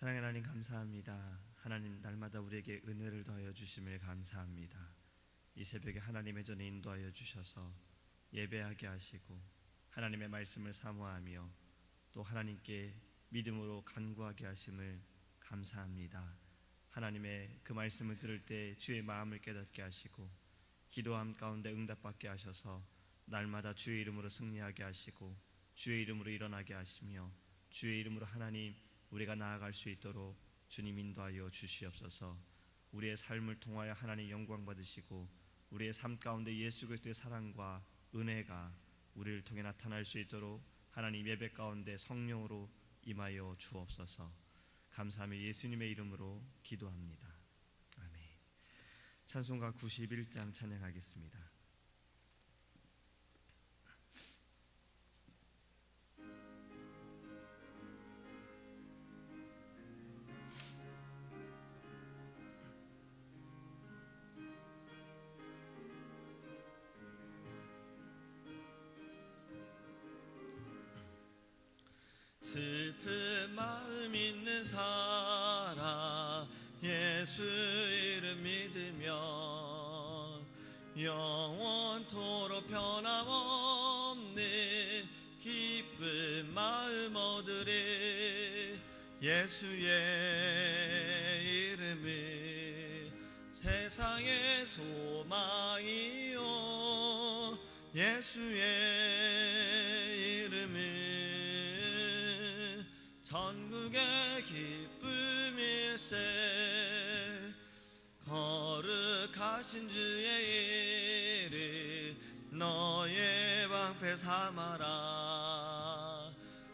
사랑의 하나님 감사합니다. 하나님 날마다 우리에게 은혜를 더하여 주심을 감사합니다. 이 새벽에 하나님의 전에 인도하여 주셔서 예배하게 하시고 하나님의 말씀을 사모하며 또 하나님께 믿음으로 간구하게 하심을 감사합니다. 하나님의 그 말씀을 들을 때 주의 마음을 깨닫게 하시고 기도함 가운데 응답받게 하셔서 날마다 주의 이름으로 승리하게 하시고 주의 이름으로 일어나게 하시며 주의 이름으로 하나님 우리가 나아갈 수 있도록 주님 인도하여 주시옵소서. 우리의 삶을 통하여 하나님 영광 받으시고 우리의 삶 가운데 예수 그리스도의 사랑과 은혜가 우리를 통해 나타날 수 있도록 하나님 예배 가운데 성령으로 임하여 주옵소서. 감사하며 예수님의 이름으로 기도합니다. 아멘. 찬송가 91장 찬양하겠습니다. 슬픈 마음 있는 사람 예수 이름 믿으며 영원토록 변함없는 기쁜 마음 얻으리. 예수의 이름은 세상의 소망이요 예수의 이름은 전국의 기쁨일세. 거룩하신 주의 이름 너의 방패 삼아라.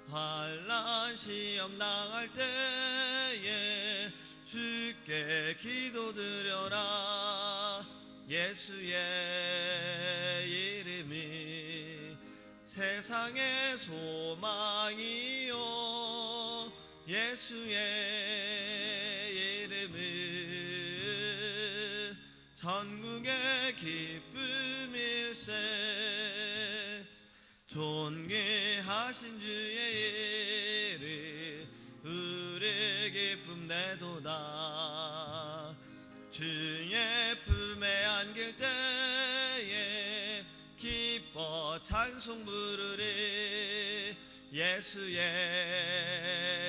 환난 시험 당할 때에 주께 기도드려라. 예수의 이름이 세상의 소망이요 예수의 이름은 전국의 기쁨일세. 존귀하신 주의 이름 우리 기쁨 내도다. 주의 품에 안길 때에 기뻐 찬송 부르리. 예수의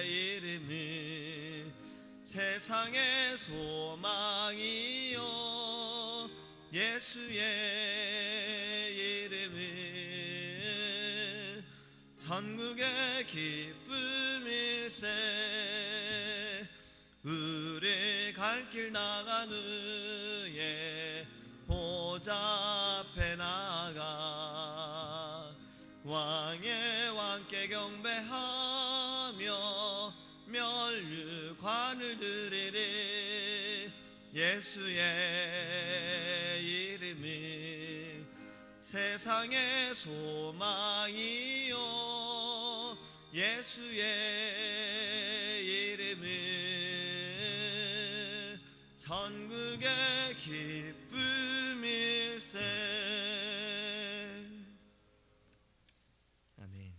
이름은 세상의 소망이요 예수의 이름은 전국의 기쁨일세. 우리 갈 길 나간 후에 보좌 앞에 나가 왕의 왕께 경배하며 면류관을 드리리. 예수의 이름은 세상의 소망이요 예수의 이름은 전국의 기쁨일세. 아멘.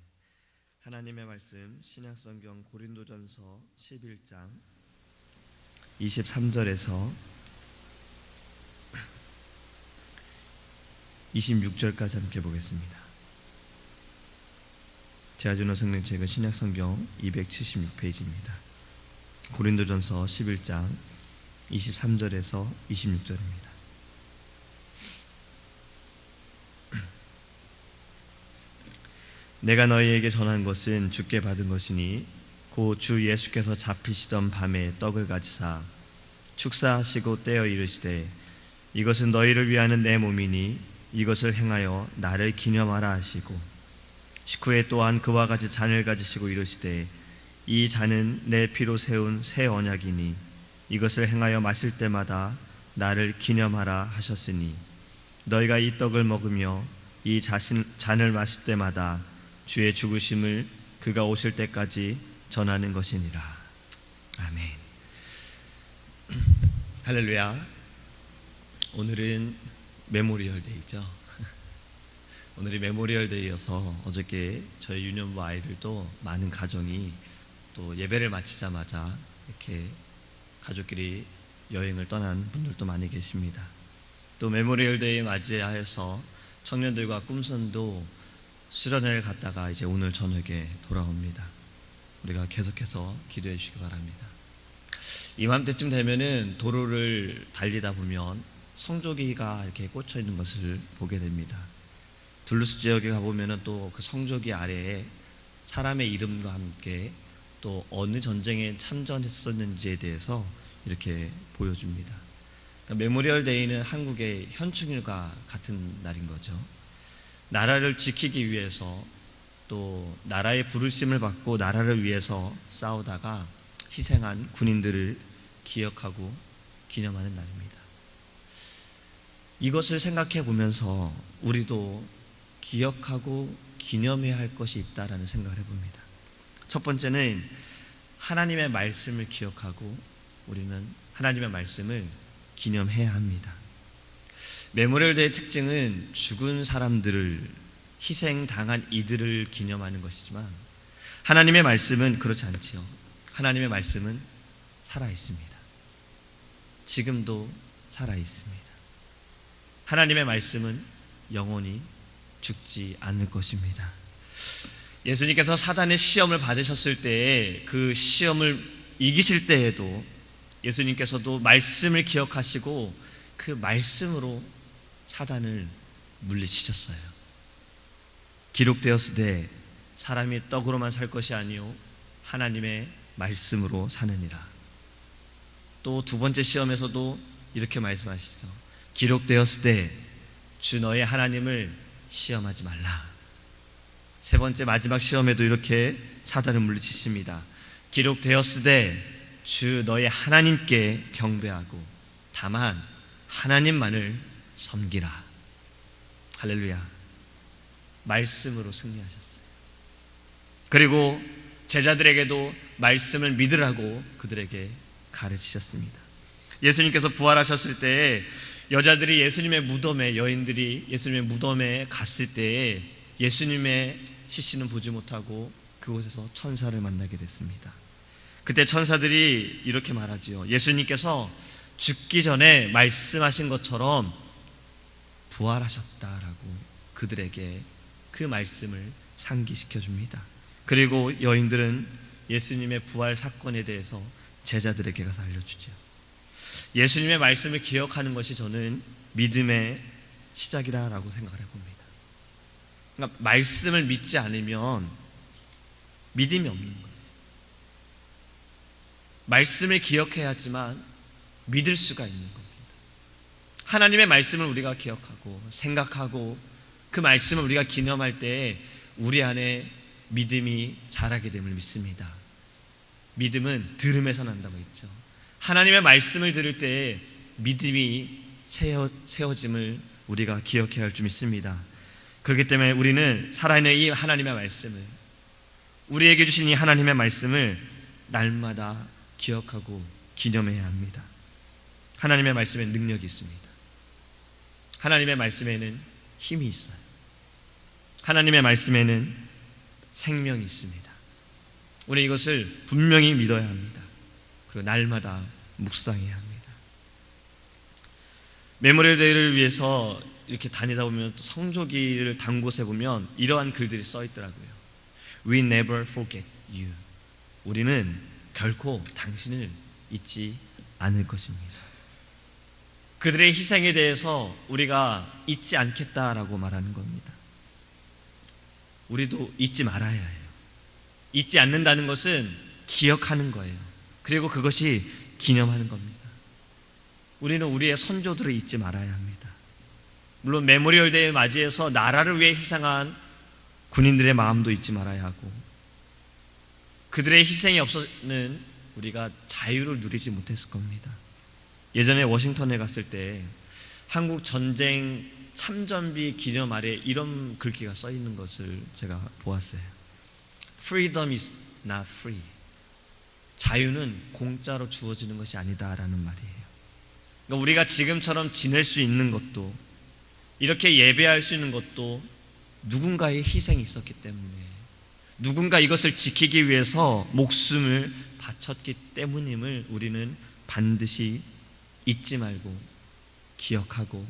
하나님의 말씀 신약성경 고린도전서 11장 23절에서 26절까지 함께 보겠습니다. 제아준호 성령책은 신약성경 276페이지입니다. 고린도전서 11장 23절에서 26절입니다. 내가 너희에게 전한 것은 주께 받은 것이니 곧 주 예수께서 잡히시던 밤에 떡을 가지사 축사하시고 떼어 이르시되 이것은 너희를 위하는 내 몸이니 이것을 행하여 나를 기념하라 하시고 식후에 또한 그와 같이 잔을 가지시고 이르시되 이 잔은 내 피로 세운 새 언약이니 이것을 행하여 마실 때마다 나를 기념하라 하셨으니 너희가 이 떡을 먹으며 이 잔을 마실 때마다 주의 죽으심을 그가 오실 때까지 전하는 것이니라. 아멘. 할렐루야. 오늘은 메모리얼 데이죠. 오늘이 메모리얼 데이여서 어저께 저희 유년부 아이들도 많은 가정이 또 예배를 마치자마자 이렇게 가족끼리 여행을 떠난 분들도 많이 계십니다. 또 메모리얼 데이 맞이하여서 청년들과 꿈선도 수련회를 갔다가 이제 오늘 저녁에 돌아옵니다. 우리가 계속해서 기도해 주시기 바랍니다. 이맘때쯤 되면은 도로를 달리다 보면 성조기가 이렇게 꽂혀 있는 것을 보게 됩니다. 둘루스 지역에 가보면은 또 그 성조기 아래에 사람의 이름과 함께 또 어느 전쟁에 참전했었는지에 대해서 이렇게 보여줍니다. 그러니까 메모리얼 데이는 한국의 현충일과 같은 날인 거죠. 나라를 지키기 위해서 또 나라의 부르심을 받고 나라를 위해서 싸우다가 희생한 군인들을 기억하고 기념하는 날입니다. 이것을 생각해 보면서 우리도 기억하고 기념해야 할 것이 있다라는 생각을 해봅니다. 첫 번째는 하나님의 말씀을 기억하고 우리는 하나님의 말씀을 기념해야 합니다. 메모리얼 데이의 특징은 죽은 사람들을, 희생당한 이들을 기념하는 것이지만 하나님의 말씀은 그렇지 않지요. 하나님의 말씀은 살아있습니다. 지금도 살아있습니다. 하나님의 말씀은 영원히 죽지 않을 것입니다. 예수님께서 사단의 시험을 받으셨을 때에 그 시험을 이기실 때에도 예수님께서도 말씀을 기억하시고 그 말씀으로 사단을 물리치셨어요. 기록되었으되 사람이 떡으로만 살 것이 아니요 하나님의 말씀으로 사느니라. 또 두 번째 시험에서도 이렇게 말씀하시죠. 기록되었으되 주 너의 하나님을 시험하지 말라. 세 번째 마지막 시험에도 이렇게 사단을 물리치십니다. 기록되었으되 주 너의 하나님께 경배하고 다만 하나님만을 섬기라. 할렐루야. 말씀으로 승리하셨어요. 그리고 제자들에게도 말씀을 믿으라고 그들에게 가르치셨습니다. 예수님께서 부활하셨을 때에 여자들이 예수님의 무덤에, 여인들이 예수님의 무덤에 갔을 때에 예수님의 시신은 보지 못하고 그곳에서 천사를 만나게 됐습니다. 그때 천사들이 이렇게 말하지요. 예수님께서 죽기 전에 말씀하신 것처럼 부활하셨다라고 그들에게 그 말씀을 상기시켜 줍니다. 그리고 여인들은 예수님의 부활 사건에 대해서 제자들에게 가서 알려주죠. 예수님의 말씀을 기억하는 것이 저는 믿음의 시작이라고 생각을 해봅니다. 그러니까 말씀을 믿지 않으면 믿음이 없는 거예요. 말씀을 기억해야지만 믿을 수가 있는 겁니다. 하나님의 말씀을 우리가 기억하고 생각하고 그 말씀을 우리가 기념할 때 우리 안에 믿음이 자라게 됨을 믿습니다. 믿음은 들음에서 난다고 했죠. 하나님의 말씀을 들을 때 믿음이 세워짐을 우리가 기억해야 할 줄 믿습니다. 그렇기 때문에 우리는 살아있는 이 하나님의 말씀을, 우리에게 주신 이 하나님의 말씀을 날마다 기억하고 기념해야 합니다. 하나님의 말씀에 능력이 있습니다. 하나님의 말씀에는 힘이 있어요. 하나님의 말씀에는 생명이 있습니다. 우리 이것을 분명히 믿어야 합니다. 그리고 날마다 묵상해야 합니다. 메모리얼 데이를 위해서 이렇게 다니다 보면 또 성조기를 단 곳에 보면 이러한 글들이 써 있더라고요. We never forget you. 우리는 결코 당신을 잊지 않을 것입니다. 그들의 희생에 대해서 우리가 잊지 않겠다라고 말하는 겁니다. 우리도 잊지 말아야 해요. 잊지 않는다는 것은 기억하는 거예요. 그리고 그것이 기념하는 겁니다. 우리는 우리의 선조들을 잊지 말아야 합니다. 물론 메모리얼 데이를 맞이해서 나라를 위해 희생한 군인들의 마음도 잊지 말아야 하고, 그들의 희생이 없었는 우리가 자유를 누리지 못했을 겁니다. 예전에 워싱턴에 갔을 때 한국 전쟁 참전비 기념 아래 이런 글귀가 써 있는 것을 제가 보았어요. Freedom is not free. 자유는 공짜로 주어지는 것이 아니다라는 말이에요. 그러니까 우리가 지금처럼 지낼 수 있는 것도, 이렇게 예배할 수 있는 것도 누군가의 희생이 있었기 때문에, 누군가 이것을 지키기 위해서 목숨을 바쳤기 때문임을 우리는 반드시 잊지 말고 기억하고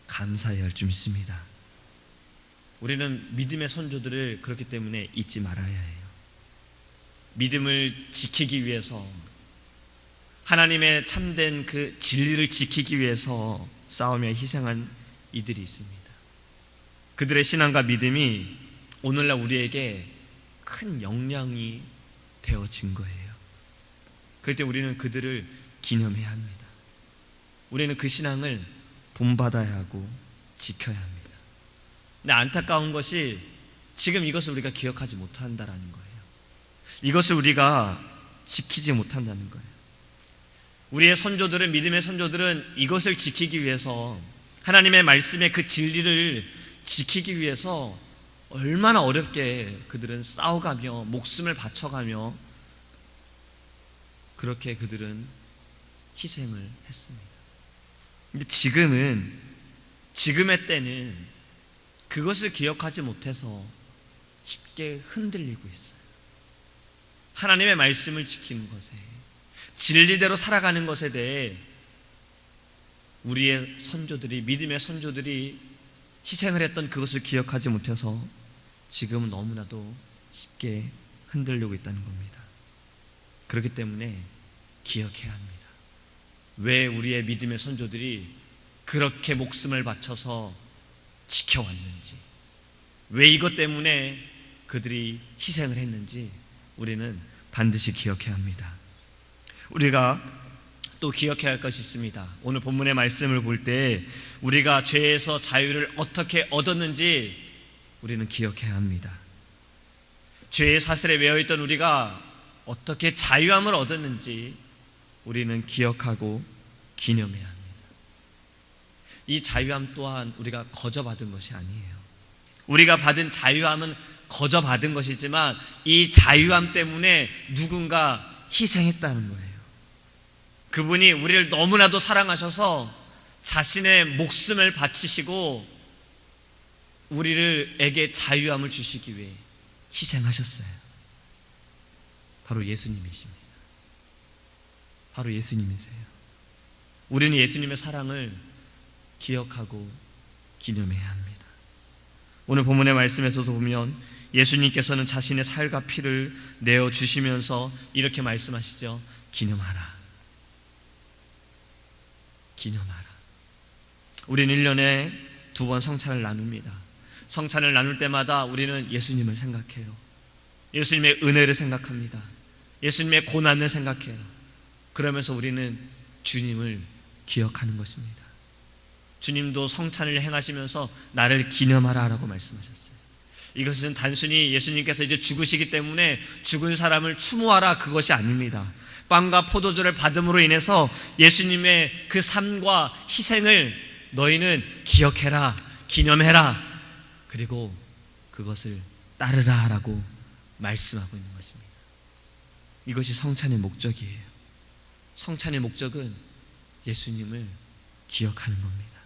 감사해야 할 줄 믿습니다. 우리는 믿음의 선조들을 그렇기 때문에 잊지 말아야 해요. 믿음을 지키기 위해서, 하나님의 참된 그 진리를 지키기 위해서 싸우며 희생한 이들이 있습니다. 그들의 신앙과 믿음이 오늘날 우리에게 큰 영향이 되어진 거예요. 그럴 때 우리는 그들을 기념해야 합니다. 우리는 그 신앙을 본받아야 하고 지켜야 합니다. 근데 안타까운 것이 지금 이것을 우리가 기억하지 못한다라는 거예요. 이것을 우리가 지키지 못한다는 거예요. 우리의 선조들은, 믿음의 선조들은 이것을 지키기 위해서, 하나님의 말씀의 그 진리를 지키기 위해서 얼마나 어렵게 그들은 싸워가며 목숨을 바쳐가며 그렇게 그들은 희생을 했습니다. 근데 지금의 때는 그것을 기억하지 못해서 쉽게 흔들리고 있어요. 하나님의 말씀을 지키는 것에, 진리대로 살아가는 것에 대해 우리의 선조들이, 믿음의 선조들이 희생을 했던 그것을 기억하지 못해서 지금은 너무나도 쉽게 흔들리고 있다는 겁니다. 그렇기 때문에 기억해야 합니다. 왜 우리의 믿음의 선조들이 그렇게 목숨을 바쳐서 지켜왔는지, 왜 이것 때문에 그들이 희생을 했는지 우리는 반드시 기억해야 합니다. 우리가 또 기억해야 할 것이 있습니다. 오늘 본문의 말씀을 볼 때 우리가 죄에서 자유를 어떻게 얻었는지 우리는 기억해야 합니다. 죄의 사슬에 매여있던 우리가 어떻게 자유함을 얻었는지 우리는 기억하고 기념해야 합니다. 이 자유함 또한 우리가 거저받은 것이 아니에요. 우리가 받은 자유함은 거저받은 것이지만 이 자유함 때문에 누군가 희생했다는 거예요. 그분이 우리를 너무나도 사랑하셔서 자신의 목숨을 바치시고 우리에게 자유함을 주시기 위해 희생하셨어요. 바로 예수님이십니다. 바로 예수님이세요. 우리는 예수님의 사랑을 기억하고 기념해야 합니다. 오늘 본문의 말씀에서도 보면 예수님께서는 자신의 살과 피를 내어주시면서 이렇게 말씀하시죠. 기념하라. 기념하라. 우리는 1년에 2번 성찬을 나눕니다. 성찬을 나눌 때마다 우리는 예수님을 생각해요. 예수님의 은혜를 생각합니다. 예수님의 고난을 생각해요. 그러면서 우리는 주님을 기억하는 것입니다. 주님도 성찬을 행하시면서 나를 기념하라 라고 말씀하셨어요. 이것은 단순히 예수님께서 이제 죽으시기 때문에 죽은 사람을 추모하라, 그것이 아닙니다. 빵과 포도주를 받음으로 인해서 예수님의 그 삶과 희생을 너희는 기억해라, 기념해라, 그리고 그것을 따르라 라고 말씀하고 있는 것입니다. 이것이 성찬의 목적이에요. 성찬의 목적은 예수님을 기억하는 겁니다.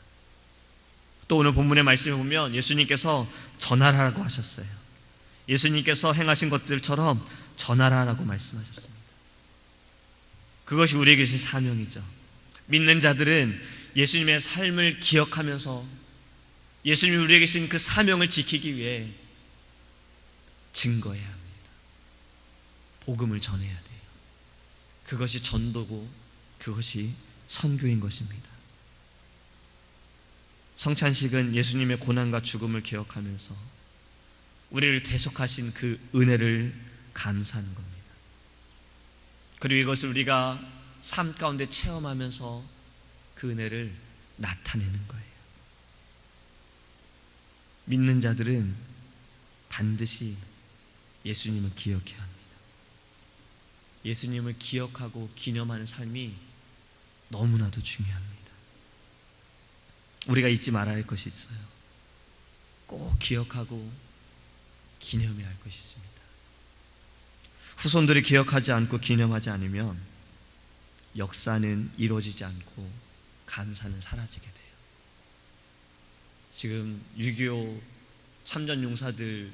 또 오늘 본문의 말씀을 보면 예수님께서 전하라고 하셨어요. 예수님께서 행하신 것들처럼 전하라고 말씀하셨습니다. 그것이 우리에게 주신 사명이죠. 믿는 자들은 예수님의 삶을 기억하면서 예수님이 우리에게 주신 그 사명을 지키기 위해 증거해야 합니다. 복음을 전해야 돼요. 그것이 전도고 그것이 선교인 것입니다. 성찬식은 예수님의 고난과 죽음을 기억하면서 우리를 대속하신 그 은혜를 감사하는 겁니다. 그리고 이것을 우리가 삶 가운데 체험하면서 그 은혜를 나타내는 거예요. 믿는 자들은 반드시 예수님을 기억해야 합니다. 예수님을 기억하고 기념하는 삶이 너무나도 중요합니다. 우리가 잊지 말아야 할 것이 있어요. 꼭 기억하고 기념해야 할 것이 있습니다. 후손들이 기억하지 않고 기념하지 않으면 역사는 이루어지지 않고 감사는 사라지게 돼요. 지금 6.25 참전용사들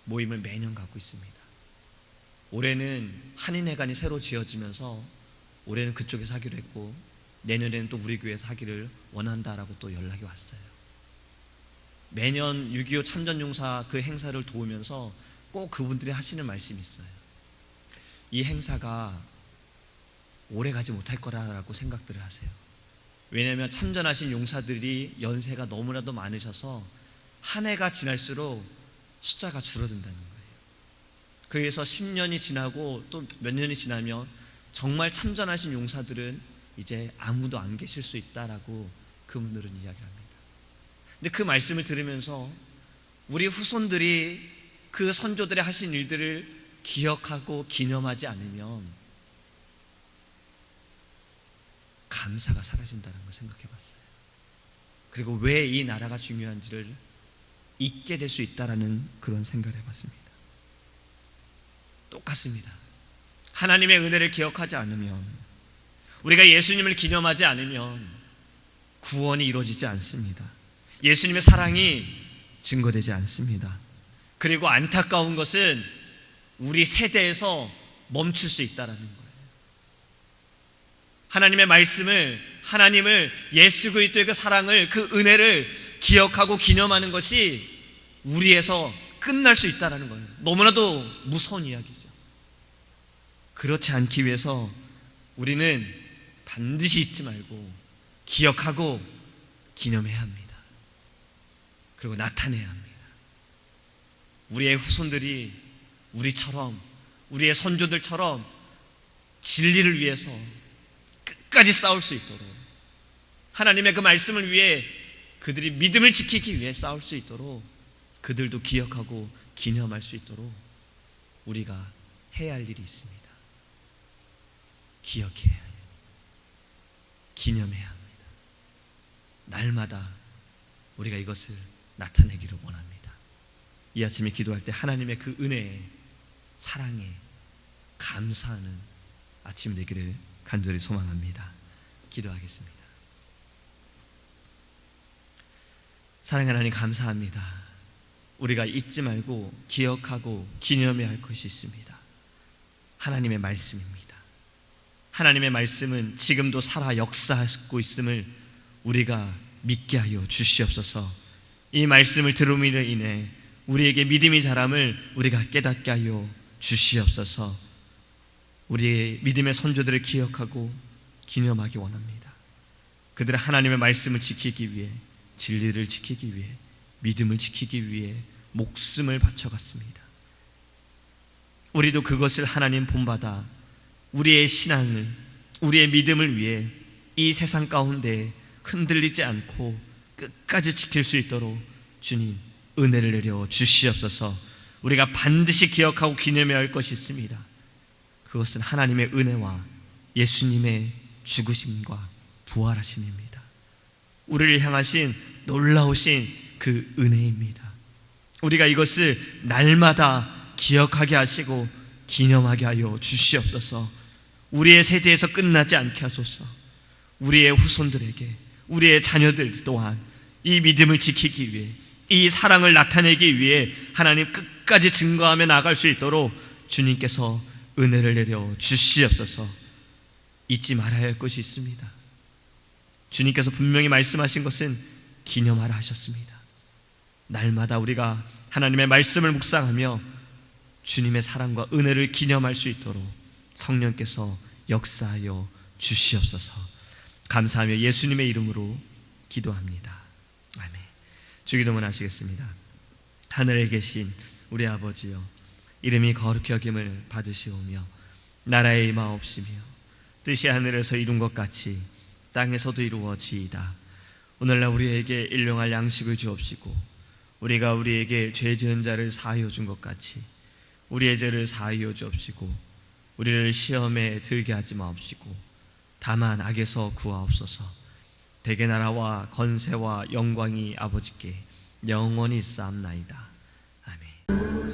모임을 매년 갖고 있습니다. 올해는 한인회관이 새로 지어지면서 올해는 그쪽에서 하기로 했고 내년에는 또 우리 교회에서 하기를 원한다라고 또 연락이 왔어요. 매년 6.25 참전용사 그 행사를 도우면서 꼭 그분들이 하시는 말씀이 있어요. 이 행사가 오래 가지 못할 거라고 생각들을 하세요. 왜냐하면 참전하신 용사들이 연세가 너무나도 많으셔서 한 해가 지날수록 숫자가 줄어든다는 거예요. 그래서 10년이 지나고 또 몇 년이 지나면 정말 참전하신 용사들은 이제 아무도 안 계실 수 있다라고 그분들은 이야기합니다. 근데 그 말씀을 들으면서 우리 후손들이 그 선조들의 하신 일들을 기억하고 기념하지 않으면 감사가 사라진다는 걸 생각해 봤어요. 그리고 왜 이 나라가 중요한지를 잊게 될 수 있다라는 그런 생각을 해봤습니다. 똑같습니다. 하나님의 은혜를 기억하지 않으면, 우리가 예수님을 기념하지 않으면 구원이 이루어지지 않습니다. 예수님의 사랑이 증거되지 않습니다. 그리고 안타까운 것은 우리 세대에서 멈출 수 있다는 거예요. 하나님의 말씀을, 하나님을, 예수 그리스도의 그 사랑을, 그 은혜를 기억하고 기념하는 것이 우리에서 끝날 수 있다는 거예요. 너무나도 무서운 이야기죠. 그렇지 않기 위해서 우리는 반드시 잊지 말고 기억하고 기념해야 합니다. 그리고 나타내야 합니다. 우리의 후손들이 우리처럼, 우리의 선조들처럼 진리를 위해서 끝까지 싸울 수 있도록, 하나님의 그 말씀을 위해 그들이 믿음을 지키기 위해 싸울 수 있도록, 그들도 기억하고 기념할 수 있도록 우리가 해야 할 일이 있습니다. 기억해야 해요. 기념해야 합니다. 날마다 우리가 이것을 나타내기를 원합니다. 이 아침에 기도할 때 하나님의 그 은혜에, 사랑에 감사하는 아침 되기를 간절히 소망합니다. 기도하겠습니다. 사랑하는 하나님, 감사합니다. 우리가 잊지 말고 기억하고 기념해야 할 것이 있습니다. 하나님의 말씀입니다. 하나님의 말씀은 지금도 살아 역사하고 있음을 우리가 믿게 하여 주시옵소서. 이 말씀을 들음으로 인해 우리에게 믿음이 자람을 우리가 깨닫게 하여 주시옵소서. 우리의 믿음의 선조들을 기억하고 기념하기 원합니다. 그들은 하나님의 말씀을 지키기 위해, 진리를 지키기 위해, 믿음을 지키기 위해 목숨을 바쳐갔습니다. 우리도 그것을 하나님 본받아 우리의 신앙을, 우리의 믿음을 위해 이 세상 가운데 흔들리지 않고 끝까지 지킬 수 있도록 주님 은혜를 내려 주시옵소서. 우리가 반드시 기억하고 기념해야 할 것이 있습니다. 그것은 하나님의 은혜와 예수님의 죽으심과 부활하심입니다. 우리를 향하신 놀라우신 그 은혜입니다. 우리가 이것을 날마다 기억하게 하시고 기념하게 하여 주시옵소서. 우리의 세대에서 끝나지 않게 하소서. 우리의 후손들에게, 우리의 자녀들 또한 이 믿음을 지키기 위해, 이 사랑을 나타내기 위해 하나님 끝까지 증거하며 나갈 수 있도록 주님께서 은혜를 내려 주시옵소서. 잊지 말아야 할 것이 있습니다. 주님께서 분명히 말씀하신 것은 기념하라 하셨습니다. 날마다 우리가 하나님의 말씀을 묵상하며 주님의 사랑과 은혜를 기념할 수 있도록 성령께서 역사하여 주시옵소서. 감사하며 예수님의 이름으로 기도합니다. 아멘. 주기도문 하시겠습니다. 하늘에 계신 우리 아버지여, 이름이 거룩히 여김을 받으시오며 나라의 임하옵시며 뜻이 하늘에서 이룬 것 같이 땅에서도 이루어지이다. 오늘날 우리에게 일용할 양식을 주옵시고 우리가 우리에게 죄 지은 자를 사하여 준 것 같이 우리의 죄를 사하여 주옵시고 우리를 시험에 들게 하지 마옵시고 다만 악에서 구하옵소서. 대개 나라와 건세와 영광이 아버지께 영원히 있사옵나이다. 아멘.